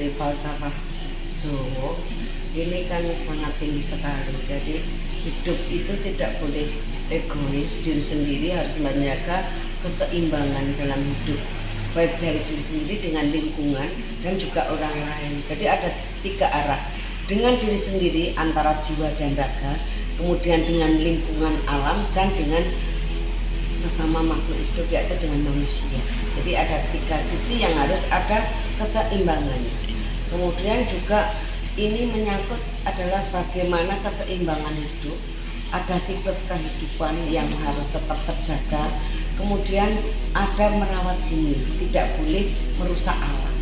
dari falsafah Jawa ini kan sangat tinggi sekali. Jadi hidup itu tidak boleh egois, diri sendiri harus menjaga keseimbangan dalam hidup, baik dari diri sendiri dengan lingkungan dan juga orang lain. Jadi ada 3 arah, dengan diri sendiri antara jiwa dan raga, kemudian dengan lingkungan alam, dan dengan sesama makhluk hidup yaitu dengan manusia. Jadi ada 3 sisi yang harus ada keseimbangannya. Kemudian juga ini menyangkut adalah bagaimana keseimbangan hidup, ada siklus kehidupan yang harus tetap terjaga, kemudian ada merawat bumi, tidak boleh merusak alam.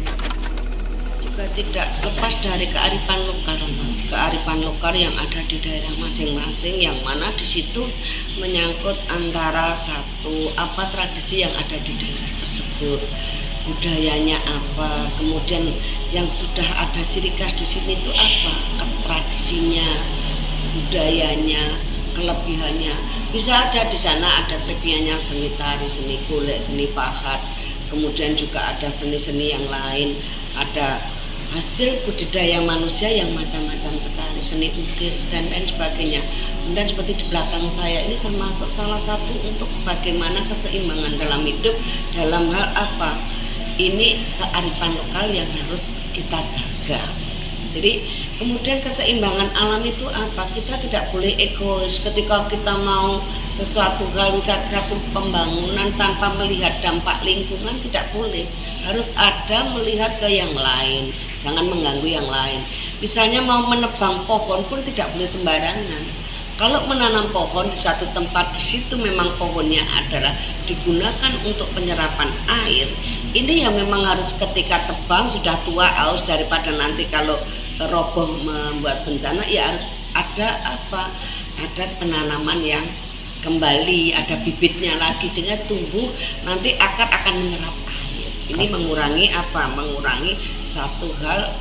Juga tidak lepas dari kearifan lokal, Mas. Kearifan lokal yang ada di daerah masing-masing, yang mana di situ menyangkut antara satu tradisi yang ada di daerah tersebut, budayanya apa, kemudian yang sudah ada ciri khas di sini itu apa, tradisinya, budayanya, kelebihannya. Bisa aja di sana ada kelebihannya seni tari, seni golek, seni pahat, kemudian juga ada seni-seni yang lain, ada hasil budidaya manusia yang macam-macam sekali, seni ukir dan lain sebagainya. Kemudian seperti di belakang saya ini termasuk salah satu untuk bagaimana keseimbangan dalam hidup, dalam hal apa? Ini kearifan lokal yang harus kita jaga. Jadi kemudian keseimbangan alam itu apa? Kita tidak boleh egois ketika kita mau sesuatu hal, satu pembangunan tanpa melihat dampak lingkungan, tidak boleh. Harus ada melihat ke yang lain, jangan mengganggu yang lain. Misalnya mau menebang pohon pun tidak boleh sembarangan. Kalau menanam pohon di suatu tempat, di situ memang pohonnya adalah digunakan untuk penyerapan air. Ini yang memang harus ketika tebang sudah tua aus, daripada nanti kalau roboh membuat bencana, ya harus ada ada penanaman yang kembali, ada bibitnya lagi, dengan tumbuh nanti akar akan menyerap air. Ini mengurangi mengurangi satu hal,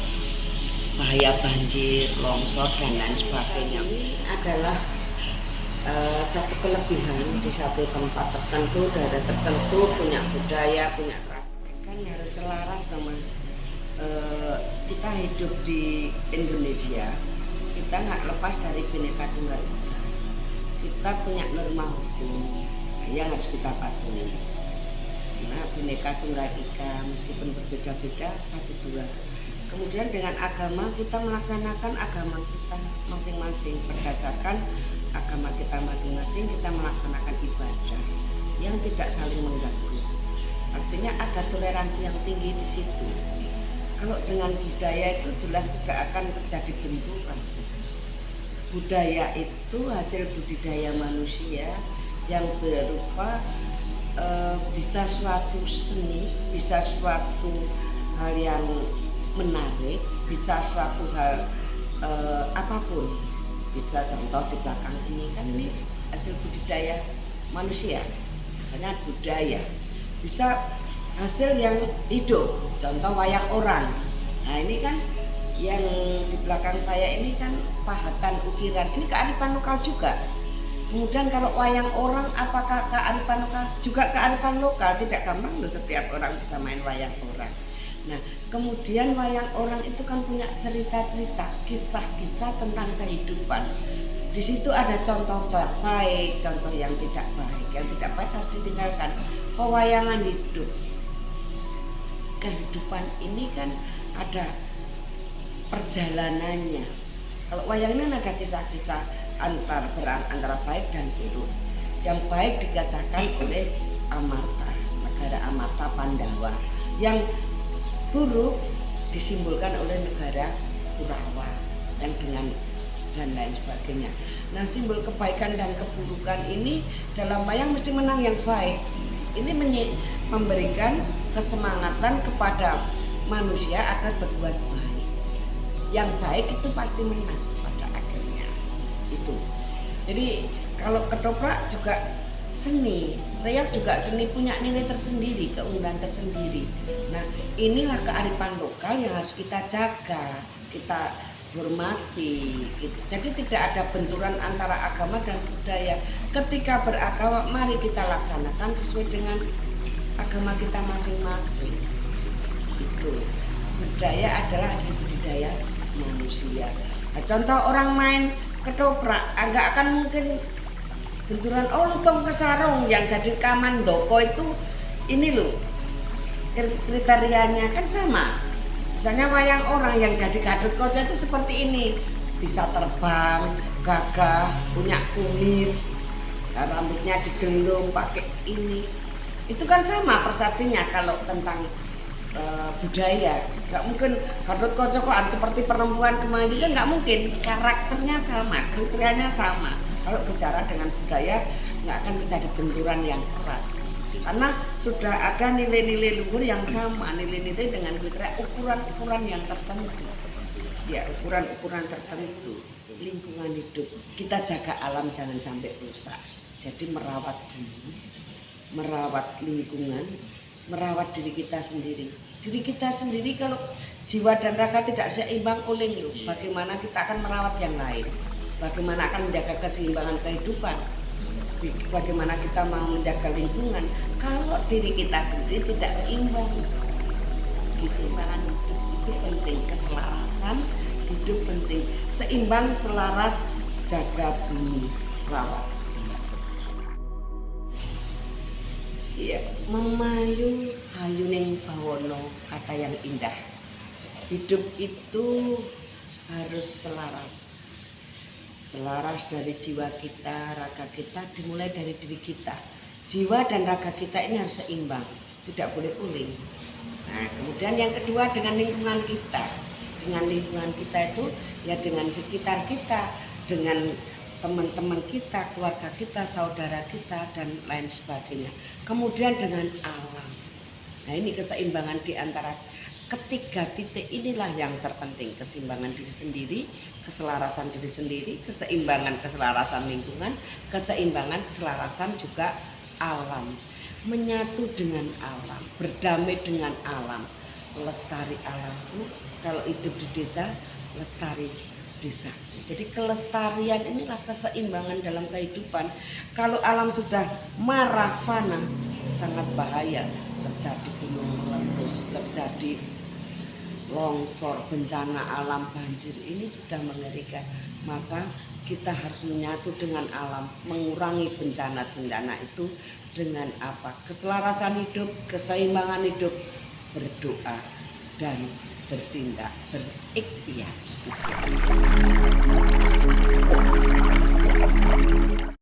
bahaya banjir, longsor dan lain sebagainya. Ini adalah satu kelebihan di satu tempat tertentu, daerah tertentu, punya budaya, punya kan harus selaras, Mas. Kita hidup di Indonesia, kita nggak lepas dari Bhinneka Tunggal Ika. Kita punya norma hukum yang harus kita patuhi. Nah, Bhinneka Tunggal Ika meskipun berbeda-beda, satu jua. Kemudian dengan agama, kita melaksanakan agama kita masing-masing. Berdasarkan agama kita masing-masing, kita melaksanakan ibadah yang tidak saling mengganggu. Artinya ada toleransi yang tinggi di situ. Kalau dengan budaya itu jelas tidak akan terjadi benturan. Budaya itu hasil budidaya manusia yang berupa bisa suatu seni, bisa suatu hal yang menarik, bisa suatu hal apapun. Bisa contoh di belakang ini kan ini hasil budidaya manusia, hanya budaya. Bisa hasil yang hidup, contoh wayang orang. Nah ini kan yang di belakang saya ini kan pahatan, ukiran, ini kearifan lokal juga. Kemudian kalau wayang orang, apakah kearifan lokal? Juga kearifan lokal, tidak gampang loh setiap orang bisa main wayang orang. Nah, kemudian wayang orang itu kan punya cerita-cerita, kisah-kisah tentang kehidupan. Di situ ada contoh baik, contoh yang tidak baik. Yang tidak baik harus ditinggalkan. Pewayangan hidup. Kehidupan ini kan ada perjalanannya. Kalau wayangan ada kisah-kisah antara baik dan buruk. Yang baik dikasahkan oleh Amarta, negara Amarta Pandawa. Yang buruk disimbolkan oleh negara Kurawa dan lain sebagainya. Nah, simbol kebaikan dan keburukan ini dalam wayang mesti menang yang baik. Ini memberikan kesemangatan kepada manusia agar berbuat baik. Yang baik itu pasti menang pada akhirnya. Itu. Jadi kalau ketoprak juga seni, reok juga seni, punya nilai tersendiri, keunggulan tersendiri. Nah, inilah kearifan lokal yang harus kita jaga, kita hormati. Jadi tidak ada benturan antara agama dan budaya. Ketika beragama, mari kita laksanakan sesuai dengan agama kita masing-masing. Itu. budaya adalah budidaya manusia. Nah, contoh orang main ketoprak, nggak akan mungkin benturan lutung ke sarung yang jadi kamandoko itu ini loh kriterianya kan sama. Misalnya wayang orang yang jadi Gathotkaca itu seperti ini, bisa terbang, gagah, punya kumis, rambutnya digelung pakai ini. Itu kan sama persepsinya kalau tentang budaya. Nggak mungkin Gathotkaca kok harus seperti perempuan kemarin, kan nggak mungkin. Karakternya sama, kriterianya sama. Kalau bicara dengan budaya nggak akan terjadi benturan yang keras, karena sudah ada nilai-nilai luhur yang sama, nilai-nilai dengan kriteria ukuran-ukuran yang tertentu. Ya, ukuran-ukuran tertentu. Lingkungan hidup, kita jaga alam jangan sampai rusak. Jadi merawat bumi, merawat lingkungan, merawat diri kita sendiri. Diri kita sendiri kalau jiwa dan raga tidak seimbang oleh lu, bagaimana kita akan merawat yang lain? Bagaimana akan menjaga keseimbangan kehidupan? Bagaimana kita mau menjaga lingkungan kalau diri kita sendiri tidak seimbang? Keseimbangan hidup itu penting, keselarasan hidup penting, seimbang, selaras, jaga bumi, rawat. Ya, memayu hayuning bawono, kata yang indah. Hidup itu harus selaras dari jiwa kita, raga kita, dimulai dari diri kita. Jiwa dan raga kita ini harus seimbang, tidak boleh uling. Nah, kemudian yang kedua dengan lingkungan kita. Dengan lingkungan kita itu ya dengan sekitar kita, dengan teman-teman kita, keluarga kita, saudara kita, dan lain sebagainya. Kemudian dengan alam. Nah, ini keseimbangan di antara ketiga titik inilah yang terpenting. Keseimbangan diri sendiri, keselarasan diri sendiri, keseimbangan keselarasan lingkungan, keseimbangan keselarasan juga alam. Menyatu dengan alam, berdamai dengan alam, lestari alamku. Kalau hidup di desa, lestari desa. Jadi kelestarian inilah keseimbangan dalam kehidupan. Kalau alam sudah marah, fana, sangat bahaya. Terjadi gunung meletus, terjadi longsor, bencana alam, banjir, ini sudah mengerikan. Maka kita harus menyatu dengan alam, mengurangi bencana-bencana itu dengan apa? Keselarasan hidup, keseimbangan hidup, berdoa dan bertindak, berikhtiar.